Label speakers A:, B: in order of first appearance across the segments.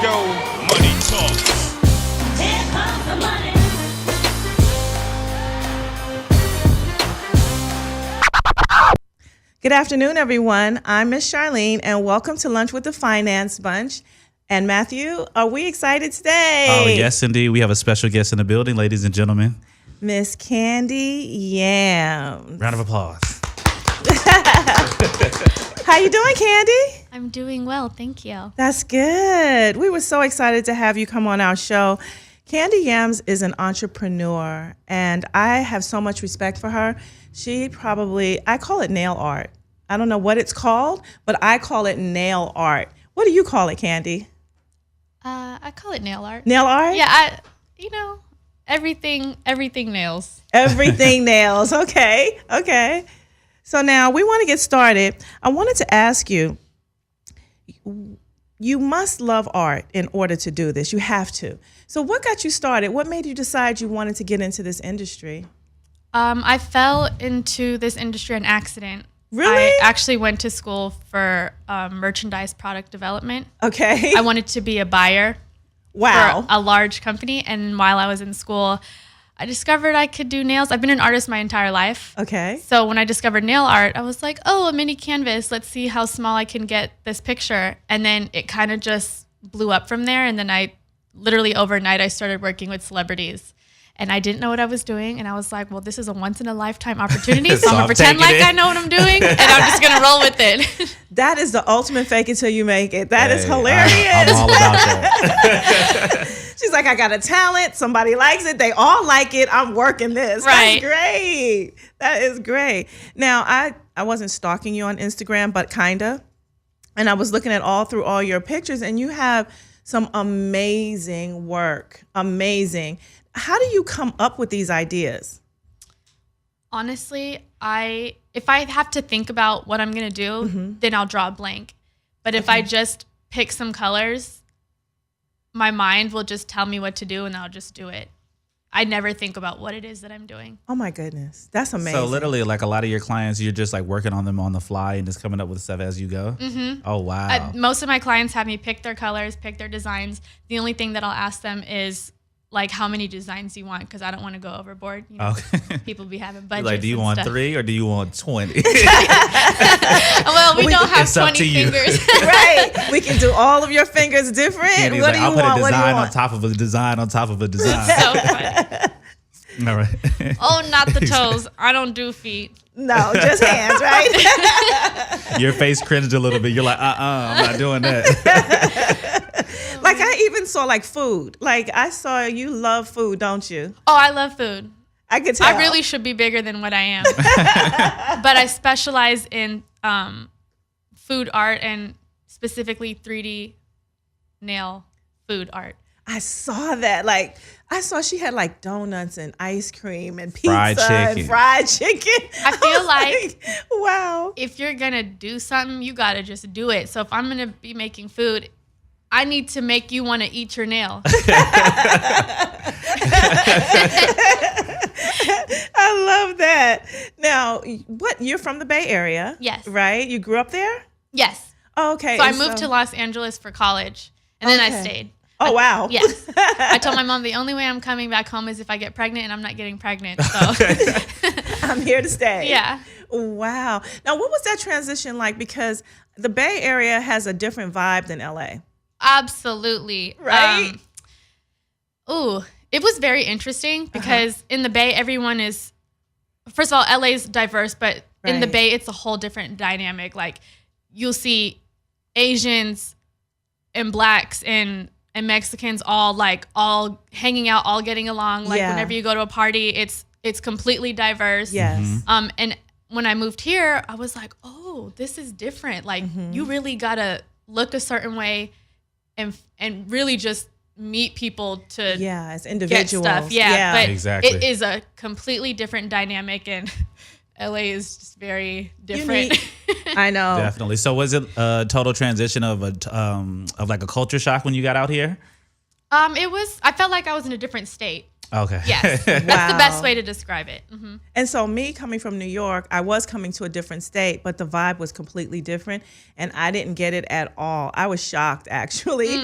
A: go. Money talk.
B: Here comes the money.
C: Good afternoon, everyone. I'm Miss Charline, and welcome to Lunch with the Finance Bunch. And Matthew, are we excited today?
D: Oh, yes, indeed. We have a special guest in the building, ladies and gentlemen.
C: Miss Kandi Yamz.
D: Round of applause.
C: How you doing, Kandi?
E: I'm doing well, thank you.
C: That's good. We were so excited to have you come on our show. Kandi Yamz is an entrepreneur, and I have so much respect for her. I call it nail art. I don't know what it's called, but I call it nail art. What do you call it, Kandi?
E: I call it nail art.
C: Nail art?
E: Yeah, everything nails.
C: Everything nails. Okay. So now we want to get started. I wanted to ask you, you must love art in order to do this. You have to. So what got you started? What made you decide you wanted to get into this industry?
E: I fell into this industry on accident.
C: Really?
E: I actually went to school for merchandise product development.
C: Okay.
E: I wanted to be a buyer
C: Wow.
E: for a large company. And while I was in school, I discovered I could do nails. I've been an artist my entire life.
C: Okay.
E: So when I discovered nail art, I was like, oh, a mini canvas. Let's see how small I can get this picture. And then it kind of just blew up from there. And then literally overnight, I started working with celebrities. And I didn't know what I was doing. And I was like, well, this is a once-in-a-lifetime opportunity. So I'm going to pretend like I know what I'm doing. And I'm just going to roll with it.
C: That is the ultimate fake it till you make it. That is hilarious.
D: I'm all about that.
C: She's like, I got a talent. Somebody likes it. They all like it. I'm working this.
E: Right.
C: That's great. That is great. Now, I wasn't stalking you on Instagram, but kind of. And I was looking at through all your pictures, and you have some amazing work. Amazing. How do you come up with these ideas?
E: Honestly, if I have to think about what I'm going to do, then I'll draw a blank. But if I just pick some colors, my mind will just tell me what to do and I'll just do it. I never think about what it is that I'm doing.
C: Oh my goodness. That's amazing.
D: So literally, like a lot of your clients, you're just like working on them on the fly and just coming up with stuff as you go? Mm-hmm. Oh, wow.
E: Most of my clients have me pick their colors, pick their designs. The only thing that I'll ask them is, like, how many designs you want, because I don't want to go overboard. You know,
D: Okay.
E: People be having budgets.
D: Like, do you want
E: stuff.
D: 3 or do you want 20?
E: Well, we don't have
D: It's up
E: 20
D: to you.
E: fingers.
C: Right. We can do all of your fingers different.
D: Candy's
C: What
D: like,
C: do you
D: I'll put
C: want?
D: a
C: What do you
D: design on
C: want?
D: top of a design on top of a design.
E: So funny.
D: All right.
E: Oh, not the toes. I don't do feet.
C: No, just hands, right?
D: Your face cringed a little bit. You're like, I'm not doing that.
C: Like, I even saw, like, food. Like, I saw you love food, don't you?
E: Oh, I love food.
C: I could tell.
E: I really should be bigger than what I am. But I specialize in food art and specifically 3D nail food art.
C: I saw that. Like, I saw she had, like, donuts and ice cream and pizza
D: Fried chicken.
C: and fried chicken.
E: I feel
C: was
E: like
C: wow.
E: if you're going to do something, you got to just do it. So if I'm going to be making food, I need to make you want to eat your nail.
C: I love that. Now, you're from the Bay Area?
E: Yes.
C: Right? You grew up there?
E: Yes.
C: Oh, okay.
E: So I
C: And
E: moved to Los Angeles for college, and then I
C: Okay.
E: stayed.
C: Oh, wow.
E: Yes. I told my mom the only way I'm coming back home is if I get pregnant, and I'm not getting pregnant. So
C: I'm here to stay.
E: yeah.
C: Wow. Now, what was that transition like? Because the Bay Area has a different vibe than LA.
E: Absolutely.
C: Right?
E: It was very interesting because in the Bay, everyone is, first of all, LA's diverse, but in the
C: Right.
E: Bay, it's a whole different dynamic. Like, you'll see Asians and Blacks and Mexicans all hanging out, all getting along. Like,
C: Yeah.
E: whenever you go to a party, it's completely diverse.
C: Yes.
E: And when I moved here, I was like, oh, this is different. Like, you really gotta look a certain way and really just meet people to
C: Yeah, as
E: get
C: individuals.
E: stuff. Yeah, but
D: Exactly.
E: it is a completely different dynamic, and LA is just very different.
C: I know.
D: Definitely. So was it a total transition of like a culture shock when you got out here?
E: It was. I felt like I was in a different state.
D: Okay.
E: Yes, that's the best way to describe it. Mm-hmm.
C: And so me coming from New York, I was coming to a different state, but the vibe was completely different. And I didn't get it at all. I was shocked, actually,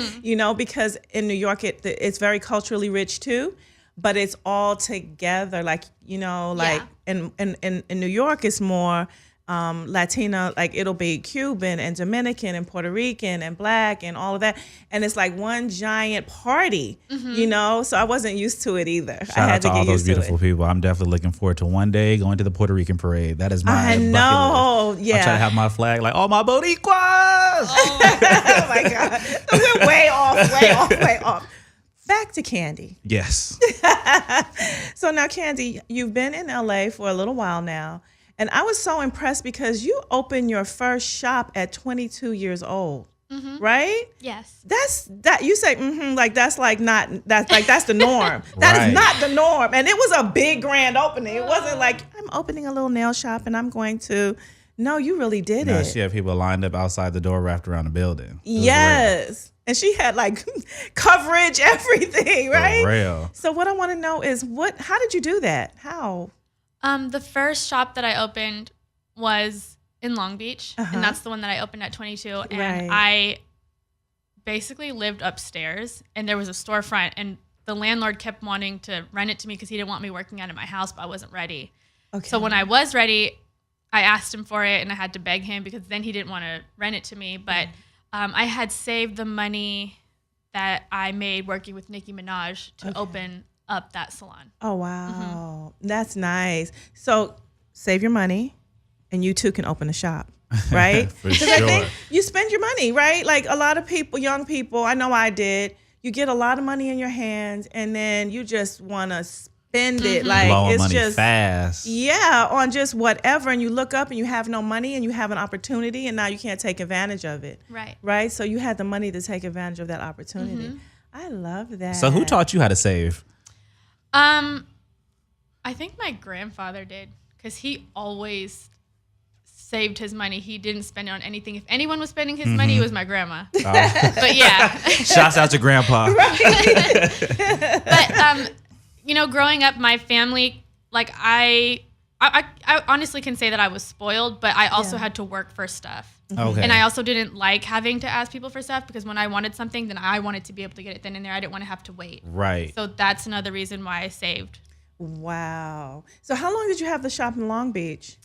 C: because in New York, it's very culturally rich too, but it's all together. Like, in New York, it's more Latina, like it'll be Cuban and Dominican and Puerto Rican and Black and all of that. And it's like one giant party, so I wasn't used to it either.
D: Shout
C: I
D: out
C: had
D: to
C: to
D: all
C: get
D: those
C: used to
D: beautiful
C: it.
D: people. I'm definitely looking forward to one day going to the Puerto Rican parade. That is my
C: I
D: bucket
C: know,
D: list.
C: yeah.
D: I'm trying to have my flag like all my Boricuas.
C: Oh my God. We're way off. Back to Kandi.
D: Yes.
C: So now, Kandi, you've been in LA for a little while now. And I was so impressed because you opened your first shop at 22 years old, right?
E: Yes.
C: You say, that's the norm. That is not the norm. And it was a big grand opening. It wasn't like, I'm opening a little nail shop and I'm going to, no, you really did it.
D: She had people lined up outside the door wrapped around the building.
C: Yes. And she had like coverage, everything, right?
D: For real.
C: So what I want to know is how did you do that? How?
E: The first shop that I opened was in Long Beach, and that's the one that I opened at 22. And
C: Right.
E: I basically lived upstairs, and there was a storefront, and the landlord kept wanting to rent it to me because he didn't want me working out of my house, but I wasn't ready.
C: Okay.
E: So when I was ready, I asked him for it, and I had to beg him because then he didn't want to rent it to me. But I had saved the money that I made working with Nicki Minaj to open up that salon.
C: Oh, wow. That's nice. So save your money and you too can open a shop, right?
D: For
C: I
D: sure.
C: think you spend your money, right? Like a lot of people, young people, I know I did, you get a lot of money in your hands and then you just want to spend it. Like
D: Blowing
C: it's
D: money
C: just
D: fast.
C: Yeah, on just whatever. And you look up and you have no money and you have an opportunity and now you can't take advantage of it.
E: Right.
C: Right? So you had the money to take advantage of that opportunity. I love that.
D: So who taught you how to save?
E: I think my grandfather did because he always saved his money. He didn't spend it on anything. If anyone was spending his money, it was my grandma. But yeah.
D: Shouts out to Grandpa.
E: But growing up, my family, like I honestly can say that I was spoiled, but I also had to work for stuff.
D: Okay.
E: And I also didn't like having to ask people for stuff because when I wanted something, then I wanted to be able to get it then and there. I didn't want to have to wait.
D: Right.
E: So that's another reason why I saved.
C: Wow. So how long did you have the shop in Long Beach?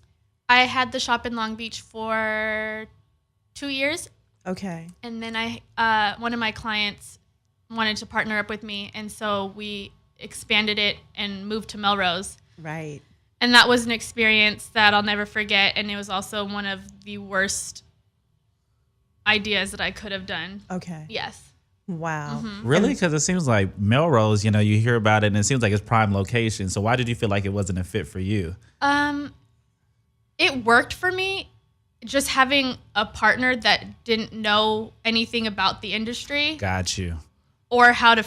E: I had the shop in Long Beach for 2 years.
C: Okay.
E: And then one of my clients wanted to partner up with me. And so we expanded it and moved to Melrose.
C: Right.
E: And that was an experience that I'll never forget. And it was also one of the worst ideas that I could have done.
C: Okay.
E: Yes.
C: Wow.
D: Really? Because it seems like Melrose, you hear about it and it seems like it's prime location. So why did you feel like it wasn't a fit for you?
E: It worked for me. Just having a partner that didn't know anything about the industry
D: Got you.
E: or how to,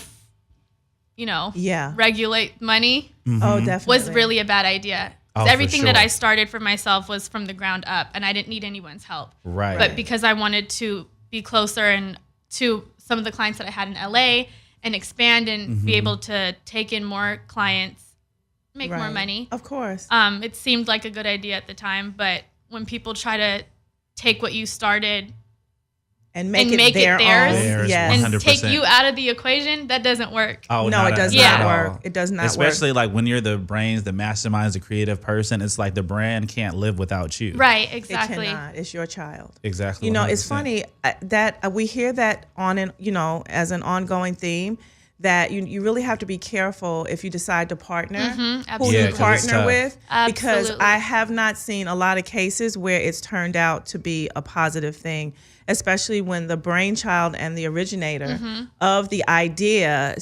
C: Yeah.
E: regulate money
C: Oh, definitely.
E: was really a bad idea.
D: Oh, for
E: Everything that
D: sure.
E: I started for myself was from the ground up, and I didn't need anyone's help.
D: Right.
E: But because I wanted to be closer and to some of the clients that I had in LA and expand and be able to take in more clients, make more
C: Right.
E: money.
C: Of course.
E: It seemed like a good idea at the time, but when people try to take what you started
C: And make
E: make it
C: their
E: theirs.
C: own.
D: Theirs,
C: Yes.
E: and
D: 100%.
E: take you out of the equation, that doesn't work.
D: Oh,
C: No, it does
E: not
D: at
C: work.
D: all.
C: It does not
D: Especially
C: work.
D: like when you're the brains, the masterminds, the creative person. It's like the brand can't live without you.
E: Right,
C: It
E: exactly.
C: cannot. It's your child.
D: Exactly.
C: It's
D: 100%.
C: funny that we hear that as an ongoing theme, that you really have to be careful if you decide to partner, who
E: absolutely.
C: you
D: Yeah, 'cause it's
C: partner
D: tough.
C: with, because
E: Absolutely.
C: I have not seen a lot of cases where it's turned out to be a positive thing, especially when the brainchild and the originator of the idea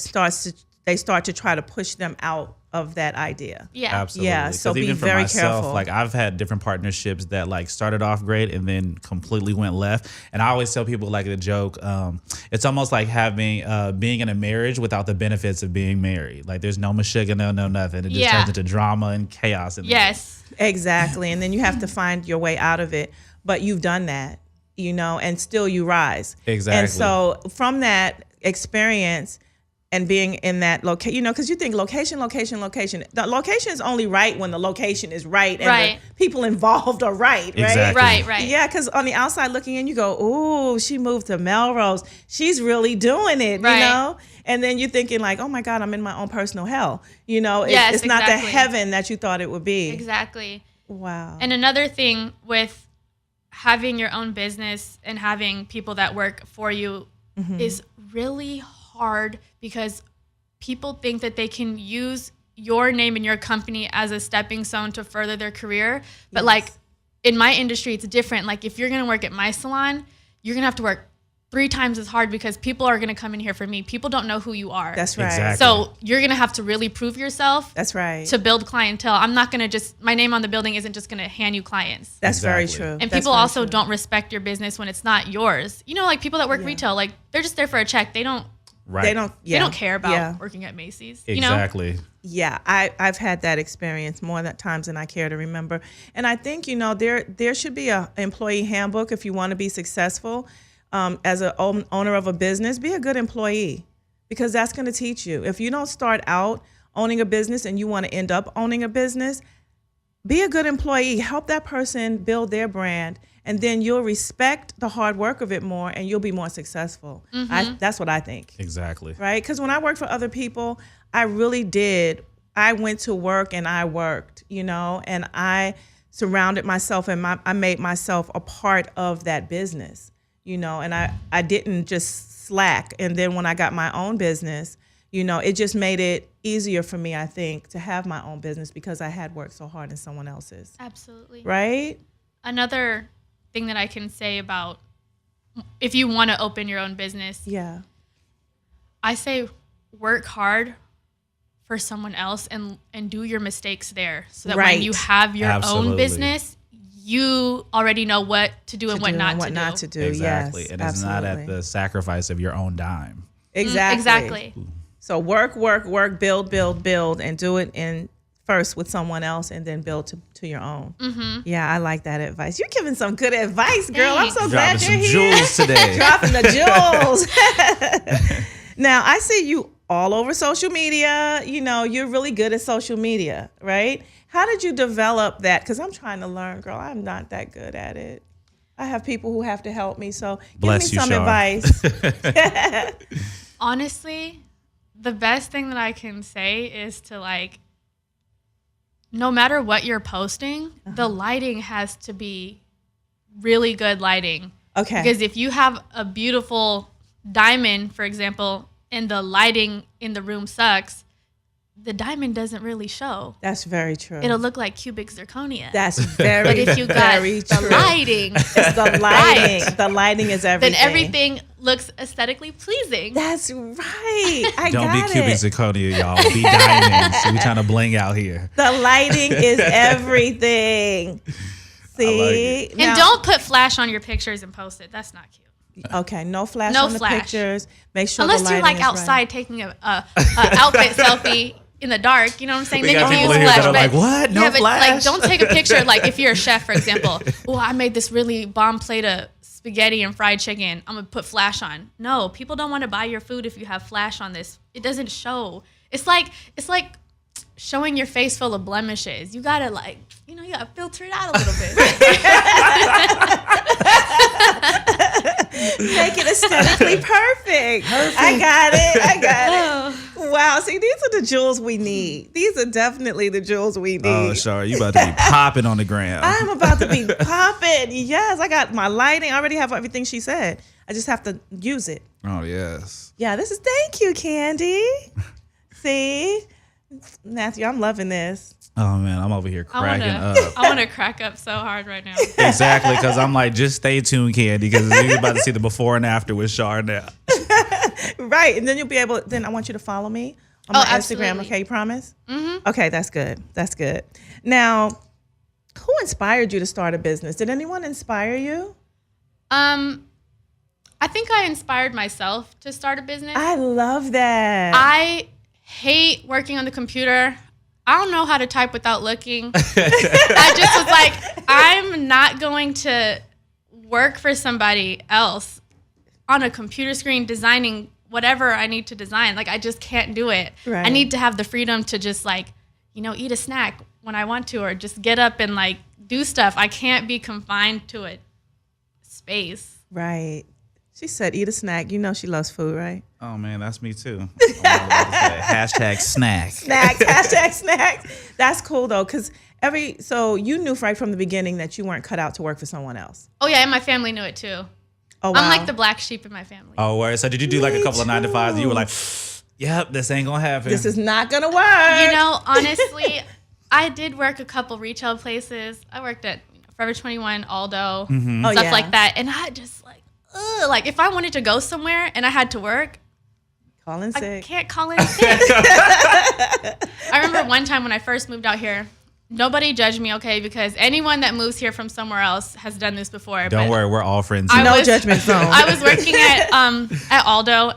C: they start to try to push them out of that idea.
E: Yeah.
D: Absolutely.
C: Yeah, so
D: 'Cause
C: be
D: even for
C: very
D: myself,
C: careful.
D: like I've had different partnerships that like started off great and then completely went left. And I always tell people like the joke, it's almost like having being in a marriage without the benefits of being married. Like there's no mashiga, no nothing. It just
E: Yeah.
D: turns into drama and chaos.
E: Yes.
C: Exactly. And then you have to find your way out of it. But you've done that, and still you rise.
D: Exactly.
C: And so from that experience, and being in that location, you know, because you think location. The location is only right when the location is right and
E: Right.
C: the people involved are right, right?
D: Exactly.
E: Right.
C: Yeah, because on the outside looking in, you go, ooh, she moved to Melrose. She's really doing it,
E: Right.
C: you know? And then you're thinking like, oh my God, I'm in my own personal hell. You know,
E: Yes,
C: it's not the
E: exactly.
C: heaven that you thought it would be.
E: Exactly.
C: Wow.
E: And another thing with having your own business and having people that work for you is really hard because people think that they can use your name and your company as a stepping stone to further their career. But like in my industry, it's different. Like if you're going to work at my salon, you're going to have to work 3 times as hard because people are going to come in here for me. People don't know who you are.
C: That's right.
D: Exactly.
E: So you're going to have to really prove yourself
C: That's right.
E: to build clientele. I'm not going to just, my name on the building isn't just going to hand you clients.
C: That's very
D: Exactly.
C: true.
E: And
C: That's
E: people
C: very
E: also
C: true.
E: don't respect your business when it's not yours. You know, like people that work retail, like they're just there for a check. They don't
D: Right.
C: They don't.
E: they
C: Yeah.
E: don't care about
C: Yeah.
E: working at Macy's. You know?
D: Exactly.
C: Yeah, I've had that experience more times than I care to remember. And I think, you know, there should be a employee handbook if you want to be successful as an owner of a business. Be a good employee because that's going to teach you. If you don't start out owning a business and you want to end up owning a business, be a good employee. Help that person build their brand. And then you'll respect the hard work of it more and you'll be more successful. That's what I think.
D: Exactly.
C: Right? Because when I worked for other people, I really did. I went to work and I worked, you know, and I surrounded myself and I made myself a part of that business, you know, and I didn't just slack. And then when I got my own business, you know, it just made it easier for me, I think, to have my own business because I had worked so hard in someone else's.
E: Absolutely.
C: Right?
E: Another thing that I can say about if you want to open your own business,
C: Yeah.
E: I say work hard for someone else and do your mistakes there so that
C: Right.
E: when you have your
D: Absolutely.
E: own business, you already know what to do and what not
C: and
E: to
C: what
E: do.
C: not to do.
D: Exactly.
C: Yes,
D: And it's not at
C: absolutely.
D: the sacrifice of your own dime.
C: Exactly.
E: Exactly.
C: So work, build, and do it in first with someone else and then build to your own. Mm-hmm. Yeah, I like that advice. You're giving some good advice, girl. I'm so glad
D: Dropping
C: you're
D: some
C: here.
D: jewels today.
C: Dropping the jewels. Now, I see you all over social media. You know, you're really good at social media, right? How did you develop that? Because I'm trying to learn, girl. I'm not that good at it. I have people who have to help me. So
D: Bless
C: give me
D: you,
C: some
D: Char.
C: advice.
E: Honestly, the best thing that I can say is to like, no matter what you're posting, the lighting has to be really good lighting.
C: Okay.
E: Because if you have a beautiful diamond, for example, and the lighting in the room sucks, the diamond doesn't really show.
C: That's very true.
E: It'll look like cubic zirconia.
C: That's very,
E: but if you got
C: very
E: the
C: true.
E: lighting,
C: It's the lighting. The lighting is everything.
E: then everything looks aesthetically pleasing.
C: That's right. I
D: Don't
C: got
D: be cubic
C: it.
D: zirconia, y'all. Be diamonds. We trying to bling out here.
C: The lighting is everything. See?
E: And
C: Now-
E: don't put flash on your pictures and post it. That's not cute.
C: Okay, no flash
E: No
C: on the
E: flash.
C: pictures. Make sure
E: Unless
C: the
E: you're
C: lighting
E: like
C: is
E: outside
C: right.
E: taking a outfit selfie in the dark, you know what I'm saying?
D: We
E: Then
D: got
E: you can
D: people
E: use
D: in here
E: flash.
D: that are
E: but
D: like, what? No
E: yeah, but like,
D: flash?
E: don't take a picture like if you're a chef, for example. Oh, I made this really bomb plate of spaghetti and fried chicken. I'm gonna put flash on. No, people don't want to buy your food if you have flash on this. It doesn't show. It's like showing your face full of blemishes. You gotta you gotta filter it out a little bit.
C: Make it aesthetically perfect. I got it. Wow. See, these are the jewels we need. These are definitely the jewels we need.
D: Oh, Char, you about to be popping on the gram.
C: I'm about to be popping. Yes, I got my lighting. I already have everything she said. I just have to use it.
D: Oh, yes.
C: Yeah, thank you, Kandi. See? Matthew, I'm loving this.
D: Oh, man, I'm over here cracking up.
E: I want to crack up so hard right now.
D: Exactly, because I'm like, just stay tuned, Kandi, because you're about to see the before and after with Char now.
C: Right. And then you'll be able, then I want you to follow me on
E: Oh,
C: my Instagram.
E: absolutely.
C: Okay, you promise? Mm-hmm. Okay, that's good. That's good. Now, who inspired you to start a business? Did anyone inspire you?
E: I think I inspired myself to start a business.
C: I love that.
E: I hate working on the computer. I don't know how to type without looking. I just was like, I'm not going to work for somebody else on a computer screen designing whatever I need to design. Like, I just can't do it.
C: Right.
E: I need to have the freedom to just like, eat a snack when I want to, or just get up and like do stuff. I can't be confined to a space.
C: Right. She said, eat a snack. You know she loves food, right?
D: Oh man, that's me too. Hashtag snack.
C: Snacks, hashtag snacks. That's cool though, because so you knew right from the beginning that you weren't cut out to work for someone else.
E: Oh yeah, and my family knew it too.
C: Oh wow.
E: I'm like the black sheep in my family.
D: Oh, word. So did you do like a couple of 9-to-5s and you were like, yep, this ain't gonna happen.
C: This is not gonna work.
E: Honestly, I did work a couple retail places. I worked at Forever 21, Aldo, stuff like that. And I just like if I wanted to go somewhere and I had to work,
C: Calling sick.
E: I can't call in sick. I remember one time when I first moved out here, nobody judged me, okay, because anyone that moves here from somewhere else has done this before.
D: Don't worry, we're all friends.
C: No judgment zone.
E: I was working at Aldo,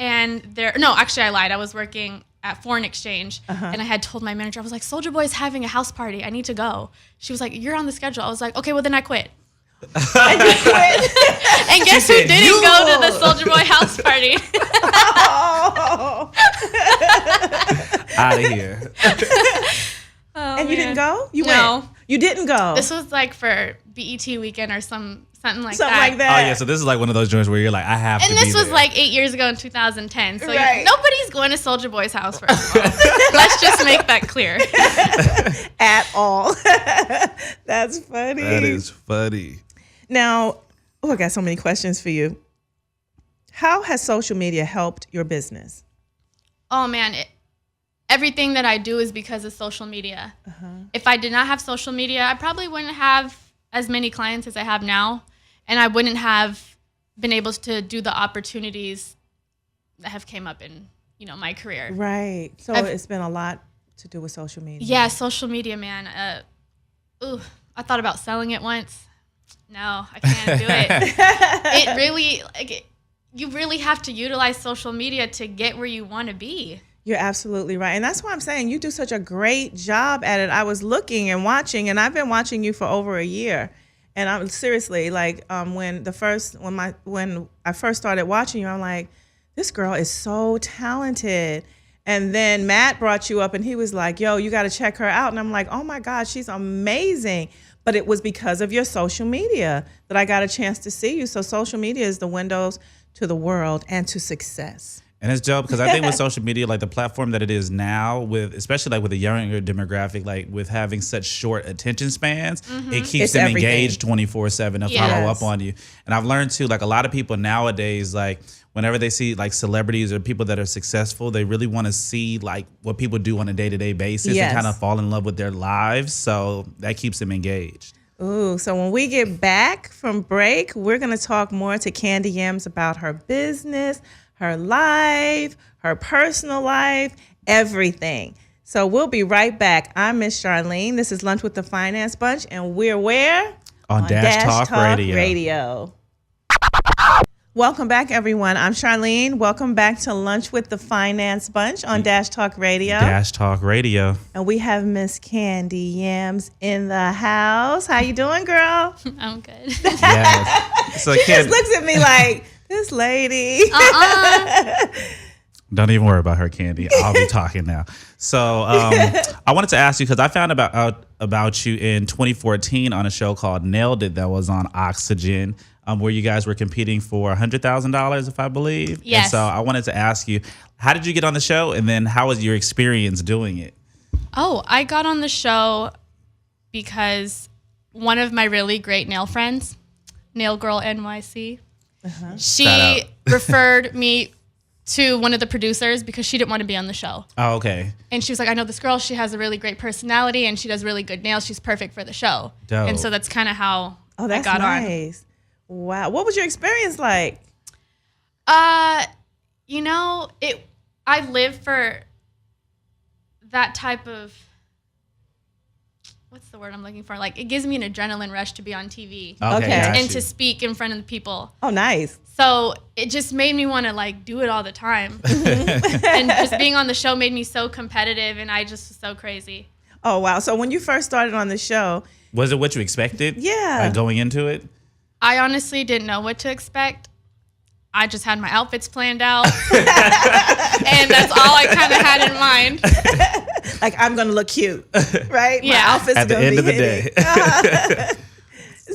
E: and actually I lied. I was working at Foreign Exchange, and I had told my manager, I was like, Soulja Boy's having a house party. I need to go. She was like, you're on the schedule. I was like, okay, well then I quit.
C: And you quit.
E: And guess who didn't go to the Soulja Boy house party?
C: Oh.
D: Out of here.
C: And you didn't go? You
E: No.
C: went. You didn't go.
E: This was like for BET weekend or something like
C: Something
E: that.
C: like that.
D: Oh yeah, so this is like one of those joints where you're like, I have to
E: And
D: be
E: this was
D: there.
E: like 8 years ago in 2010. So
C: Right.
E: nobody's going to Soulja Boy's house first of all. Let's just make that clear.
C: At all. That's funny.
D: That is funny.
C: Now, I got so many questions for you. How has social media helped your business?
E: Oh man, everything that I do is because of social media. If I did not have social media, I probably wouldn't have as many clients as I have now, and I wouldn't have been able to do the opportunities that have came up in my career.
C: Right. So it's been a lot to do with social media.
E: Yeah, social media, man. I thought about selling it once. No, I can't do it. It really, you really have to utilize social media to get where you want to be.
C: You're absolutely right. And that's why I'm saying you do such a great job at it. I was looking and watching, and I've been watching you for over a year. And I'm seriously like, when I first started watching you, I'm like, this girl is so talented. And then Matt brought you up and he was like, yo, you got to check her out. And I'm like, oh my God, she's amazing. But it was because of your social media that I got a chance to see you. So social media is the windows to the world and to success.
D: And it's dope because I think with social media, like the platform that it is now, especially like with the younger demographic, like with having such short attention spans, it keeps
C: It's
D: them
C: everything.
D: engaged 24/7 to follow up on you. And I've learned too, like a lot of people nowadays, like whenever they see like celebrities or people that are successful, they really want to see like what people do on a day-to-day basis
C: Yes.
D: and kind of fall in love with their lives. So that keeps them engaged.
C: Ooh, so when we get back from break, we're going to talk more to Kandi Yamz about her business, her life, her personal life, everything. So we'll be right back. I'm Miss Charline. This is Lunch with the Finance Bunch, and we're where?
D: On Dash Talk Radio.
C: Welcome back, everyone. I'm Charline. Welcome back to Lunch with the Finance Bunch on Dash Talk Radio.
D: Dash Talk Radio.
C: And we have Miss Kandi Yamz in the house. How you doing, girl?
E: I'm good.
D: Yes. So
C: She
D: Ken,
C: just looks at me like, this lady.
D: don't even worry about her, Kandi. I'll be talking now. So I wanted to ask you because I found about you in 2014 on a show called Nailed It that was on Oxygen, where you guys were competing for $100,000, if I believe.
E: Yes.
D: And so I wanted to ask you, how did you get on the show, and then how was your experience doing it?
E: Oh, I got on the show because one of my really great nail friends, Nail Girl NYC,
D: Shout
E: she
D: out.
E: referred me to one of the producers because she didn't want to be on the show.
D: Oh, okay.
E: And she was like, I know this girl, she has a really great personality and she does really good nails. She's perfect for the show.
D: Dope.
E: And so that's kind of how
C: Oh, that's
E: I got on.
C: nice. Wow. What was your experience like?
E: I live for that type of, what's the word I'm looking for? Like, it gives me an adrenaline rush to be on TV
C: Okay.
D: got
E: and
D: you.
E: to speak in front of the people.
C: Oh, nice.
E: So it just made me want to like do it all the time. And just being on the show made me so competitive, and I just was so crazy.
C: Oh, wow. So when you first started on the show,
D: Was it what you expected?
C: Yeah.
D: Like going into it?
E: I honestly didn't know what to expect. I just had my outfits planned out. And that's all I kind of had in mind.
C: Like, I'm going to look cute, right?
E: Yeah.
C: My outfit's
D: At the
C: gonna
D: end
C: be
D: of the
C: hitting.
D: day.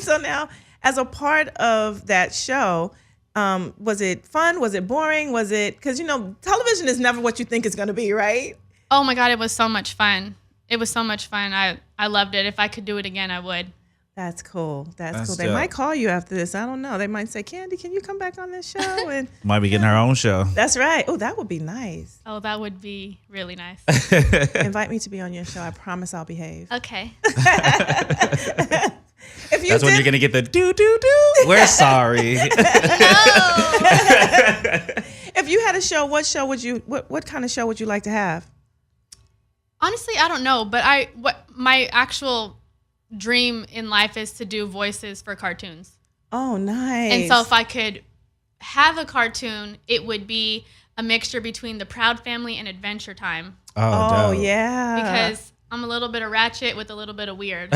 C: So now, as a part of that show, was it fun? Was it boring? Was it, because, television is never what you think it's going to be, right?
E: Oh my God, it was so much fun. It was so much fun. I loved it. If I could do it again, I would.
C: That's cool. That's cool. They
D: dope.
C: might call you after this. I don't know. They might say, Kandi, can you come back on this show? And
D: Might be getting her own show.
C: that's right. Oh, that would be nice.
E: Oh, that would be really nice.
C: Invite me to be on your show. I promise I'll behave.
E: Okay.
C: If you
D: That's when
C: did-
D: you're gonna get the do. We're sorry.
C: If you had a show, what kind of show would you like to have?
E: Honestly, I don't know, but my actual dream in life is to do voices for cartoons.
C: Oh, nice.
E: And so if I could have a cartoon, it would be a mixture between the Proud Family and Adventure Time.
C: Oh,
D: dope.
C: yeah.
E: Because I'm a little bit of ratchet with a little bit of weird.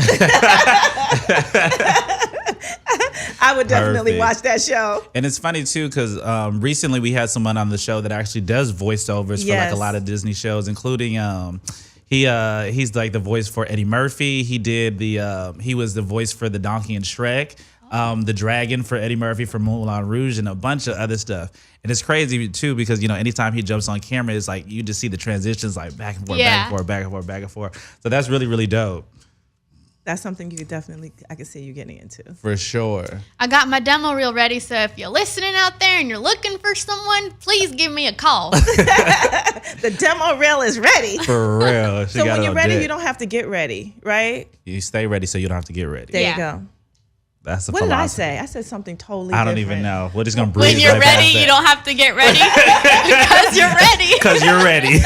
C: I would definitely
D: Perfect.
C: watch that show.
D: And it's funny too, because recently we had someone on the show that actually does voiceovers for like
C: Yes.
D: a lot of Disney shows, including he's like the voice for Eddie Murphy. He was the voice for the Donkey and Shrek, the dragon for Eddie Murphy for Moulin Rouge, and a bunch of other stuff. And it's crazy too because anytime he jumps on camera, it's like you just see the transitions like back and forth, back
E: Yeah.
D: and forth, back and forth, back and forth. So that's really, really dope.
C: That's something I could see you getting into.
D: For sure.
E: I got my demo reel ready, so if you're listening out there and you're looking for someone, please give me a call.
C: The demo reel is ready.
D: For real. She
C: So
D: got
C: when
D: it
C: you're
D: on
C: ready,
D: deck.
C: you don't have to get ready, right?
D: You stay ready so you don't have to get ready.
C: There
E: Yeah.
C: you go.
D: That's the
C: What did I
D: philosophy.
C: say? I said something totally
D: I don't
C: different.
D: even know. We're just gonna breeze
E: When you're
D: right past
E: ready,
D: that.
E: you don't have to get ready because you're ready.
D: Because you're ready.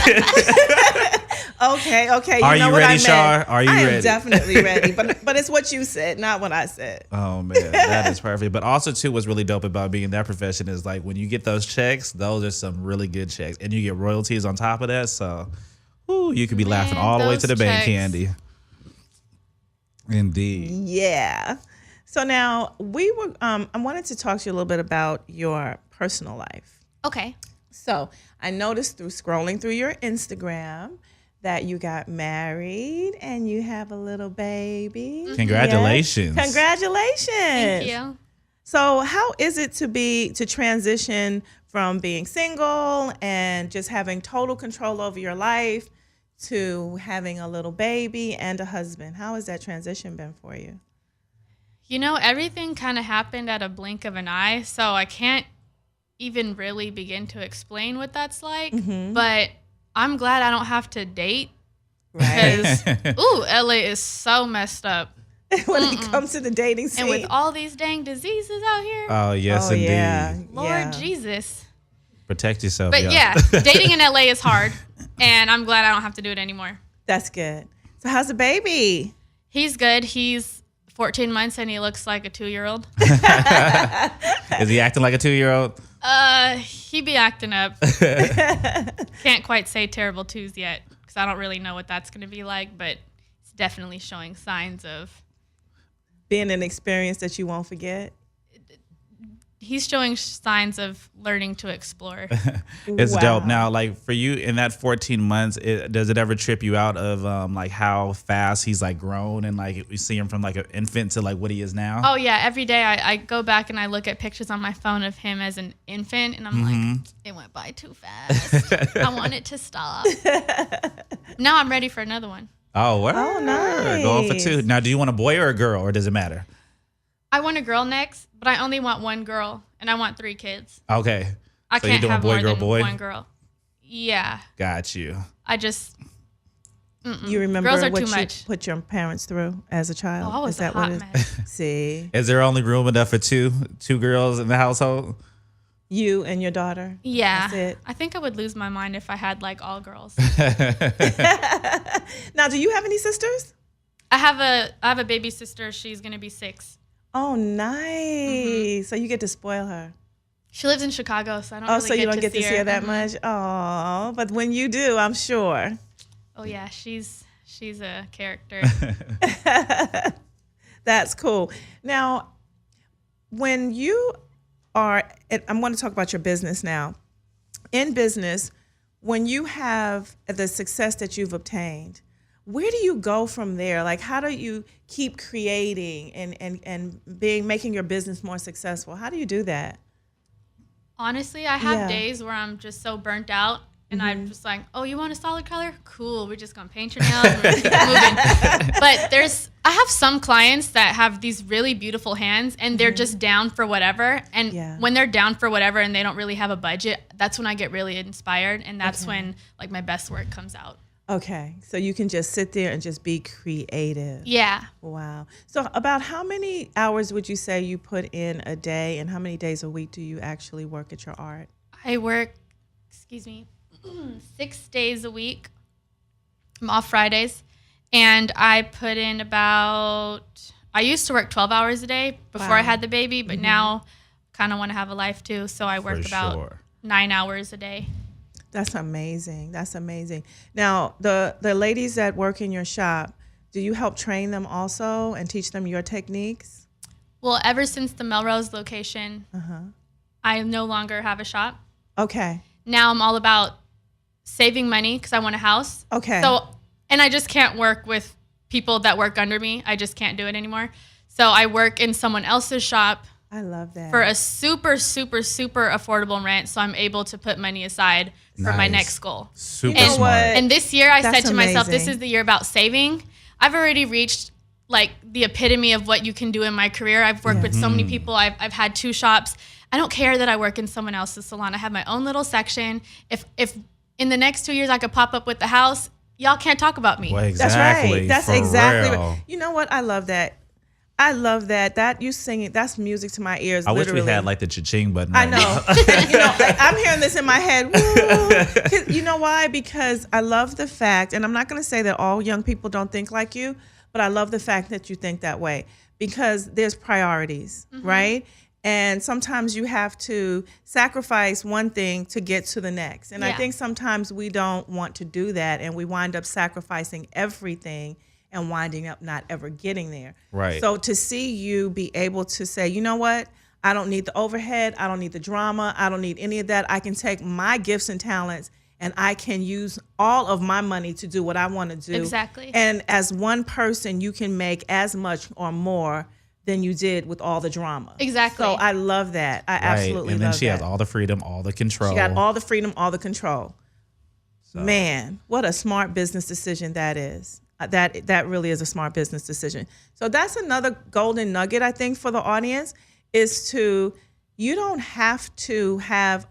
C: Okay.
D: Are
C: You know
D: you
C: what
D: ready,
C: I meant.
D: Shar? Are you
C: I am
D: ready?
C: definitely ready, but it's what you said, not what I said.
D: Oh man, that is perfect. But also too, what's really dope about being in that profession is like when you get those checks, those are some really good checks, and you get royalties on top of that. So, you could be laughing
E: Man,
D: all the way
E: those
D: to the bank,
E: checks.
D: Kandi. Indeed.
C: Yeah. So now I wanted to talk to you a little bit about your personal life.
E: Okay.
C: So I noticed through scrolling through your Instagram that you got married and you have a little baby.
D: Congratulations.
C: Yes. Congratulations.
E: Thank you.
C: So how is it to transition from being single and just having total control over your life to having a little baby and a husband? How has that transition been for you?
E: Everything kind of happened at a blink of an eye, so I can't even really begin to explain what that's like. But I'm glad I don't have to date
C: Right.
E: because, LA is so messed up.
C: When it comes to the dating scene.
E: And with all these dang diseases out here,
D: Oh yes, indeed.
C: yeah.
E: Lord
C: yeah.
E: Jesus.
D: Protect yourself.
E: But
D: y'all.
E: yeah, dating in LA is hard, and I'm glad I don't have to do it anymore.
C: That's good. So how's the baby?
E: He's good. He's 14 months, and he looks like a 2-year-old.
D: Is he acting like a 2-year-old?
E: He be acting up. Can't quite say terrible twos yet, because I don't really know what that's going to be like, but it's definitely showing signs of.
C: Being an experience that you won't forget.
E: He's showing signs of learning to explore.
D: It's
C: Wow.
D: dope. Now, like for you in that 14 months, does it ever trip you out of like how fast he's like grown and like you see him from like an infant to like what he is now?
E: Oh, yeah. Every day I go back and I look at pictures on my phone of him as an infant, and I'm like, it went by too fast. I want it to stop. Now I'm ready for another one.
D: Oh, word.
C: Oh, nice.
D: Going for 2. Now, do you want a boy or a girl, or does it matter?
E: I want a girl next, but I only want one girl, and I want 3 kids.
D: Okay.
E: I
D: So you're
E: can't
D: doing
E: have
D: boy,
E: more
D: girl,
E: than
D: boy?
E: one girl. Yeah.
D: Got you.
E: I just,
C: You remember
E: Girls are
C: what
E: too
C: you
E: much.
C: put your parents through as a child?
E: I was
C: Is that
E: a hot
C: what
E: mess.
C: See,
D: Is there only room enough for two girls in the household?
C: you and your daughter.
E: Yeah.
C: That's it.
E: I think I would lose my mind if I had like all girls.
C: Now, do you have any sisters?
E: I have a baby sister. She's going to be 6.
C: Oh, nice. So you get to spoil her.
E: She lives in Chicago, so I don't
C: Oh,
E: really
C: so you don't
E: get
C: get to see her that much? Oh, but when you do, I'm sure.
E: Oh yeah, she's a character.
C: That's cool. Now, when you are, and I'm going to talk about your business now. In business, when you have the success that you've obtained, where do you go from there? Like, how do you keep creating and making your business more successful? How do you do that?
E: Honestly, I have
C: Yeah.
E: days where I'm just so burnt out and I'm just like, oh, you want a solid color? Cool. We're just going to paint your nails and we're going to keep moving. But I have some clients that have these really beautiful hands and they're just down for whatever. And when they're down for whatever and they don't really have a budget, that's when I get really inspired. And that's when like my best work comes out.
C: Okay. So you can just sit there and just be creative.
E: Yeah.
C: Wow. So about how many hours would you say you put in a day and how many days a week do you actually work at your art?
E: I work, 6 days a week. I'm off Fridays. And I put in I used to work 12 hours a day before I had the baby, but now kind of want to have a life too. So I work about 9 hours a day.
C: That's amazing. That's amazing. Now, the ladies that work in your shop, do you help train them also and teach them your techniques?
E: Well, ever since the Melrose location, I no longer have a shop.
C: Okay.
E: Now I'm all about saving money because I want a house.
C: Okay.
E: So, and I just can't work with people that work under me. I just can't do it anymore. So I work in someone else's shop.
C: I love that.
E: For a super, super, super affordable rent. So I'm able to put money aside for my next goal.
D: Super
E: and,
D: smart.
E: And this year I
C: That's
E: said to myself, this
C: amazing.
E: is the year about saving. I've already reached like the epitome of what you can do in my career. I've worked with so many people. I've had 2 shops. I don't care that I work in someone else's salon. I have my own little section. If in the next 2 years I could pop up with the house, y'all can't talk about me.
D: Well,
C: That's
D: exactly.
C: right. That's
D: for
C: exactly
D: real.
C: right. You know what? I love that. I love that. That you singing, that's music to my ears.
D: I
C: literally.
D: wish we had like the cha-ching button.
C: I
D: right
C: know.
D: now.
C: And, I'm hearing this in my head. Woo. 'Cause you know why? Because I love the fact, and I'm not going to say that all young people don't think like you, but I love the fact that you think that way because there's priorities, right? And sometimes you have to sacrifice one thing to get to the next. And I think sometimes we don't want to do that, and we wind up sacrificing everything and winding up not ever getting there.
D: Right.
C: So to see you be able to say, you know what? I don't need the overhead. I don't need the drama. I don't need any of that. I can take my gifts and talents and I can use all of my money to do what I want to do.
E: Exactly.
C: And as one person, you can make as much or more than you did with all the drama.
E: Exactly.
C: So I love that. I absolutely
D: And then
C: love
D: she
C: that.
D: has all the freedom, all the control.
C: She got all the freedom, all the control. Man, what a smart business decision that is. That really is a smart business decision. So that's another golden nugget, I think, for the audience is you don't have to have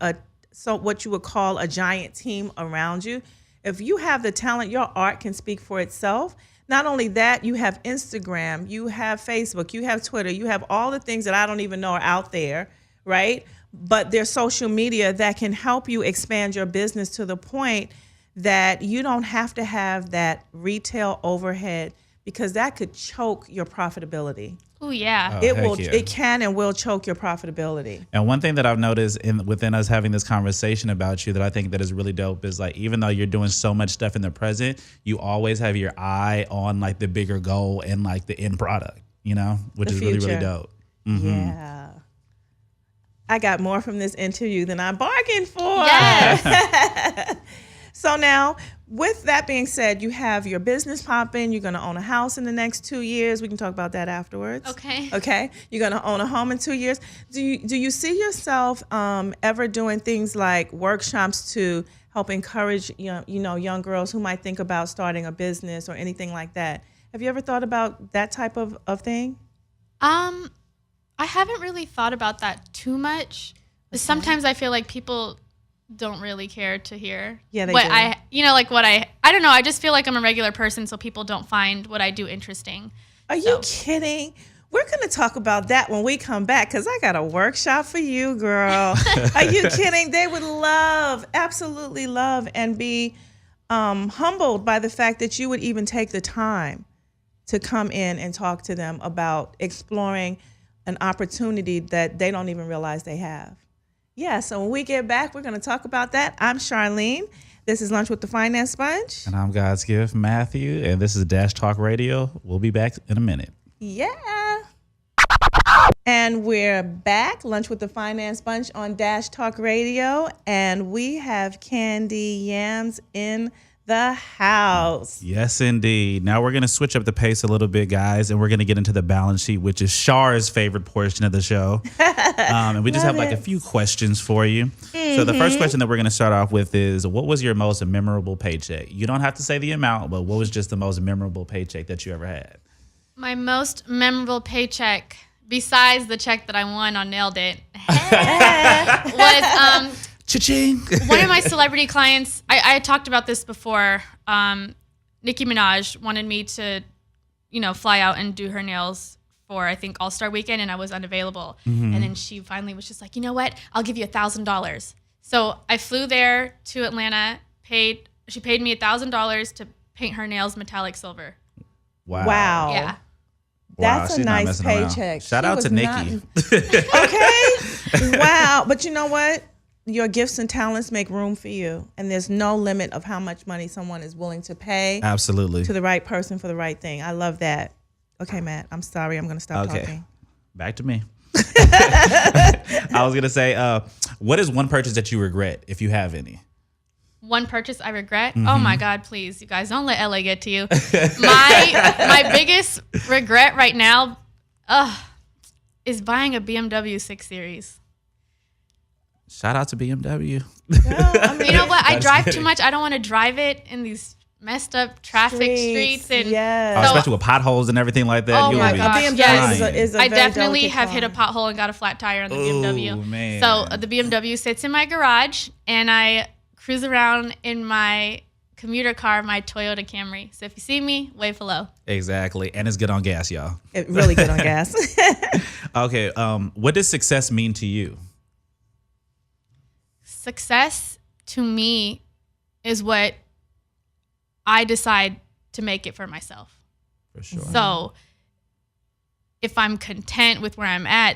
C: what you would call a giant team around you. If you have the talent, your art can speak for itself. Not only that, you have Instagram, you have Facebook, you have Twitter, you have all the things that I don't even know are out there, right? But there's social media that can help you expand your business to the point that you don't have to have that retail overhead because that could choke your profitability.
E: Oh, yeah.
C: It can and will choke your profitability.
D: And one thing that I've noticed within us having this conversation about you that I think that is really dope is like, even though you're doing so much stuff in the present, you always have your eye on like the bigger goal and like the end product, which is really, really dope.
C: Yeah. I got more from this interview than I bargained for.
E: Yes.
C: So now, with that being said, you have your business popping. You're going to own a house in the next 2 years. We can talk about that afterwards.
E: Okay.
C: Okay. You're going to own a home in 2 years. Do you see yourself ever doing things like workshops to help encourage young girls who might think about starting a business or anything like that? Have you ever thought about that type of thing?
E: I haven't really thought about that too much. Sometimes I feel like people don't really care to hear.
C: Yeah, they
E: what
C: do.
E: I don't know. I just feel like I'm a regular person, so people don't find what I do interesting.
C: Are you kidding? We're going to talk about that when we come back because I got a workshop for you, girl. Are you kidding? They would absolutely love, and be humbled by the fact that you would even take the time to come in and talk to them about exploring an opportunity that they don't even realize they have. Yeah, so when we get back, we're going to talk about that. I'm Charline. This is Lunch with the Finance Sponge.
D: And I'm God's Gift, Matthew. And this is Dash Talk Radio. We'll be back in a minute.
C: Yeah. And we're back, Lunch with the Finance Bunch on Dash Talk Radio, and we have Kandi Yamz in the house.
D: Yes, indeed. Now we're going to switch up the pace a little bit, guys, and we're going to get into the balance sheet, which is Char's favorite portion of the show. And we just have like a few questions for you. So the first question that we're going to start off with is, what was your most memorable paycheck? You don't have to say the amount, but what was just the most memorable paycheck that you ever had?
E: My most memorable paycheck, besides the check that I won on Nailed It, was
D: Cha-ching.
E: one of my celebrity clients. I talked about this before. Nicki Minaj wanted me to, fly out and do her nails for, I think, All-Star Weekend, and I was unavailable. And then she finally was just like, you know what? I'll give you $1,000. So I flew there to Atlanta. She paid me $1,000 to paint her nails metallic silver.
C: Wow.
E: Yeah.
C: That's
D: she's
C: a
D: not
C: nice
D: messing around.
C: paycheck.
D: Shout
C: She
D: out
C: was
D: to Nikki.
C: Okay. Wow. But you know what? Your gifts and talents make room for you. And there's no limit of how much money someone is willing to pay
D: Absolutely.
C: to the right person for the right thing. I love that. Okay, Matt. I'm sorry. I'm going to stop talking.
D: Back to me. I was going to say, what is one purchase that you regret, if you have any?
E: One purchase I regret? Oh my God, please, you guys, don't let LA get to you. My biggest regret right now is buying a BMW 6 Series.
D: Shout out to BMW.
C: Well,
E: You know what? I drive
D: kidding.
E: too much. I don't want to drive it in these messed up traffic streets. And
C: yes.
D: Especially with potholes and everything like that.
E: Oh
D: You'll
E: my
D: be
E: gosh,
C: A BMW
E: yes.
C: is a
E: I
C: very
E: definitely
C: delicate
E: have hit a
C: car.
E: pothole and got a flat tire on the
D: Oh,
E: BMW.
D: man.
E: So the BMW sits in my garage, and I cruise around in my commuter car, my Toyota Camry. So if you see me, wave hello.
D: Exactly. And it's good on gas, y'all.
C: It really good on gas.
D: Okay. What does success mean to you?
E: Success to me is what I decide to make it for myself.
D: For sure.
E: So if I'm content with where I'm at,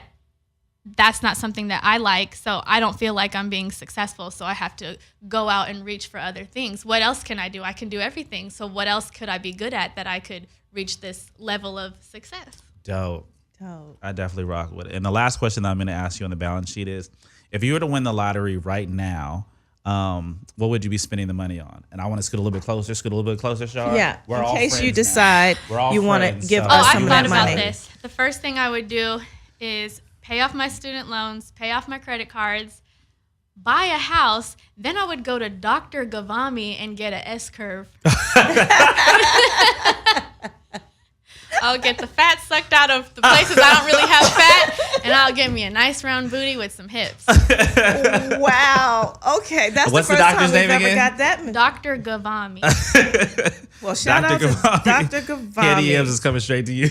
E: that's not something that I like. So I don't feel like I'm being successful. So I have to go out and reach for other things. What else can I do? I can do everything. So what else could I be good at that I could reach this level of success?
D: Dope.
C: Dope.
D: I definitely rock with it. And the last question that I'm going to ask you on the balance sheet is, if you were to win the lottery right now, what would you be spending the money on? And I want to scoot a little bit closer, Char.
C: Yeah.
D: We're
C: in
D: all
C: case you
D: friends
C: decide
D: now. We're all
C: you want to
D: friends,
C: give
D: so-
E: Oh,
C: us
E: I
C: some of
E: thought
C: that
E: about
C: money.
E: this. The first thing I would do is pay off my student loans, pay off my credit cards, buy a house. Then I would go to Dr. Gavami and get an S-curve. I'll get the fat sucked out of the places I don't really have fat, and I'll get me a nice round booty with some hips.
C: Wow. Okay. That's
D: What's
C: the
D: the
C: first
D: doctor's
C: time we've
D: name
C: ever
D: again?
C: got that.
E: Dr. Gavami.
C: Well, shout out to Dr.
D: Kandi
C: Gavami.
D: Yamz is coming straight to you.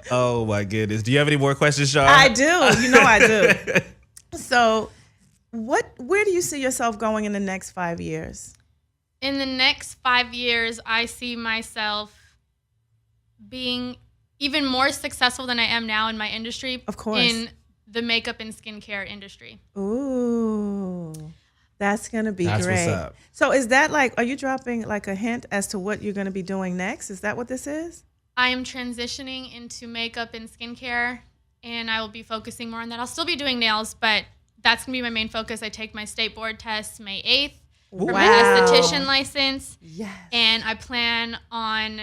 D: Oh my goodness. Do you have any more questions, Char?
C: I do. You know I do. So, where do you see yourself going in the next 5 years?
E: In the next 5 years, I see myself being even more successful than I am now in my industry.
C: Of course.
E: In the makeup and skincare industry.
C: Ooh, that's gonna be
D: That's
C: great.
D: what's up.
C: So, is that are you dropping like a hint as to what you're gonna be doing next? Is that what this is?
E: I am transitioning into makeup and skincare, and I will be focusing more on that. I'll still be doing nails, but that's going to be my main focus. I take my state board test May 8th for my
C: Wow.
E: esthetician license,
C: Yes.
E: and I plan on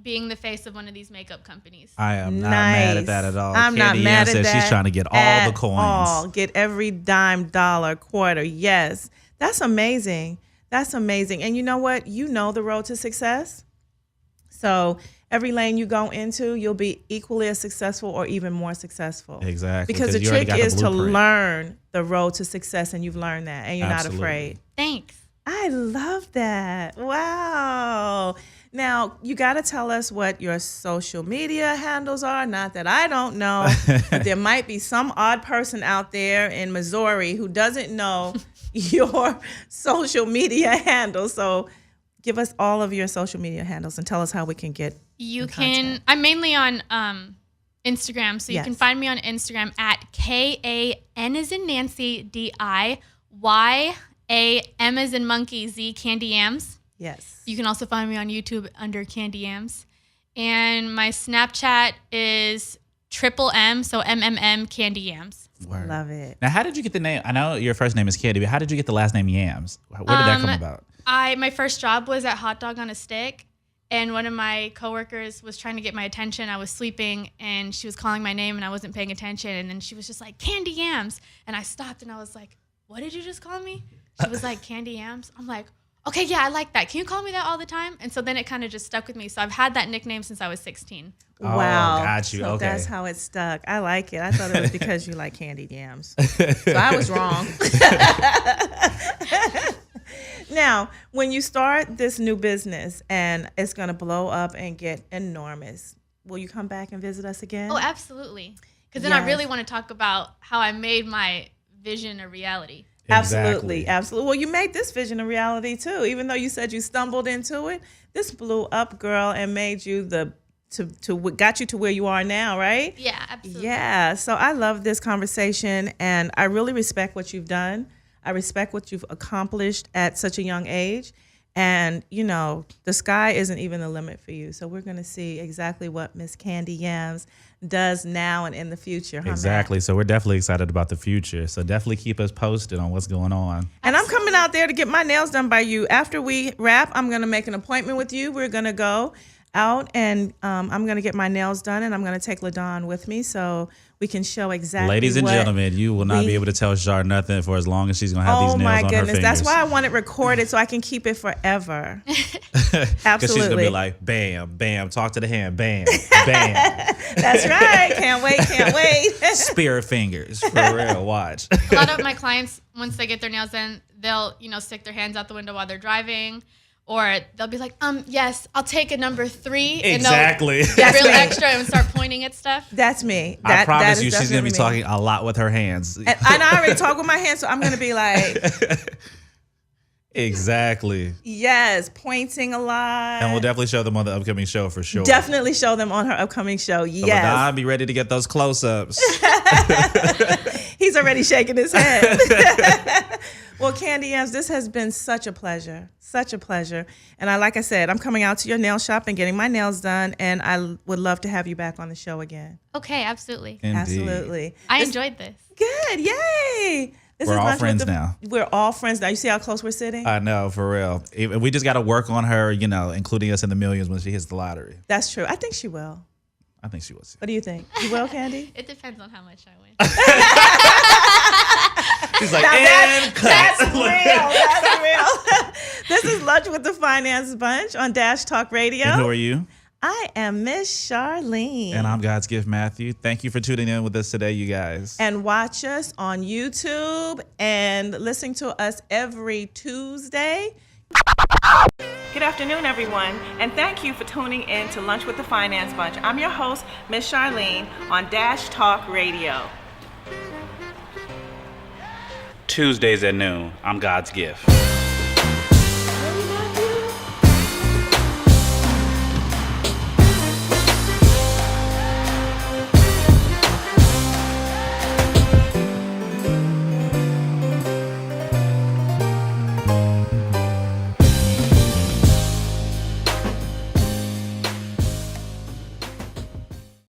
E: being the face of one of these makeup companies.
D: I am not
C: Nice.
D: mad at that at all.
C: I'm not
D: Kandi
C: mad
D: Yamz
C: at
D: says
C: that.
D: she's trying to get all
C: at
D: the coins.
C: all. Get every dime, dollar, quarter. Yes. That's amazing. That's amazing. And you know what? You know the road to success. So every lane you go into, you'll be equally as successful or even more successful.
D: Exactly,
C: Because the
D: you already
C: trick
D: got the
C: is to
D: blueprint.
C: learn the road to success, and you've learned that, and you're
D: Absolutely.
C: not afraid.
E: Thanks.
C: I love that. Wow. Now, you got to tell us what your social media handles are. Not that I don't know, but there might be some odd person out there in Missouri who doesn't know your social media handles. So give us all of your social media handles and tell us how we can get
E: You
C: in
E: can.
C: contact.
E: I'm mainly on Instagram, so you
C: Yes.
E: can find me on Instagram at KAN as in Nancy DIYAM as in monkey Z Kandi Yamz.
C: Yes.
E: You can also find me on YouTube under Kandi Yamz. And my Snapchat is M, so MMM Kandi Yamz.
D: Word.
C: Love it.
D: Now, how did you get the name? I know your first name is Kandi, but how did you get the last name Yamz? Where did that come about?
E: My first job was at Hot Dog on a Stick, and one of my coworkers was trying to get my attention. I was sleeping, and she was calling my name, and I wasn't paying attention. And then she was just like, Kandi Yamz. And I stopped, and I was like, what did you just call me? She was like, Kandi Yamz. I'm like, okay, yeah, I like that. Can you call me that all the time? And so then it kind of just stuck with me. So I've had that nickname since I was 16.
D: Oh,
C: Wow.
D: got you.
C: So
D: Okay.
C: that's how it stuck. I like it. I thought it was because you like candied yams. So I was wrong. Now, when you start this new business and it's going to blow up and get enormous, will you come back and visit us again?
E: Oh, absolutely. Because then I
C: Yes.
E: really want to talk about how I made my vision a reality.
C: Absolutely, absolutely. Well, you made this vision a reality too. Even though you said you stumbled into it, this blew up, girl, and made you got you to where you are now, right?
E: Yeah, absolutely.
C: Yeah. So I love this conversation, and I really respect what you've done. I respect what you've accomplished at such a young age. And, you know, the sky isn't even the limit for you. So we're going to see exactly what Miss Kandi Yamz does now and in the future. Huh,
D: Exactly.
C: Matt?
D: So we're definitely excited about the future. So definitely keep us posted on what's going on.
C: And I'm coming out there to get my nails done by you. After we wrap, I'm going to make an appointment with you. We're going to go out and I'm going to get my nails done, and I'm going to take LaDawn with me so we can show exactly
D: Ladies and
C: what
D: gentlemen, you will not be able to tell Char nothing for as long as she's going to have these nails
C: my
D: on her
C: goodness.
D: fingers.
C: That's why I want it recorded so I can keep it forever.
D: Because
C: Absolutely.
D: she's going to be like, bam, bam, talk to the hand, bam, bam.
C: That's right. Can't wait. Can't wait.
D: Spirit fingers. For real, watch.
E: A lot of my clients, once they get their nails done, they'll, stick their hands out the window while they're driving. Or they'll be like, yes, I'll take a number 3.
D: Exactly.
E: And they'll get real extra and start pointing at stuff.
C: That's me.
D: I promise
C: that is
D: you she's going to be
C: definitely
D: talking a lot with her hands.
C: me. And I already talk with my hands, so I'm going to be like,
D: Exactly.
C: yes, pointing a lot.
D: And we'll definitely show them on the upcoming show for sure.
C: Definitely show them on her upcoming show. Yes.
D: LaDawn, be ready to get those close-ups.
C: He's already shaking his head. Well, Kandi Yamz, this has been such a pleasure. Such a pleasure. And like I said, I'm coming out to your nail shop and getting my nails done, and I would love to have you back on the show again.
E: Okay, absolutely.
D: Indeed.
C: Absolutely.
E: I enjoyed this.
C: Good. Yay. This
D: We're
C: is
D: all
C: Lunch with
D: friends
C: the-
D: now.
C: We're all friends now. You see how close we're sitting?
D: I know, for real. We just got to work on her, including us in the millions when she hits the lottery.
C: That's true. I think she will.
D: I think she was.
C: What do you think? You will, Kandi?
E: It depends on how much I win.
D: She's like,
C: Now
D: and cut.
C: That's real. That's real. This is Lunch with the Finance Bunch on Dash Talk Radio.
D: And who are you?
C: I am Miss Charline.
D: And I'm God's Gift Matthew. Thank you for tuning in with us today, you guys.
C: And watch us on YouTube and listen to us every Tuesday. Good afternoon, everyone, and thank you for tuning in to Lunch with the Finance Bunch. I'm your host, Miss Charline, on Dash Talk Radio.
D: Tuesdays at noon, I'm God's Gift.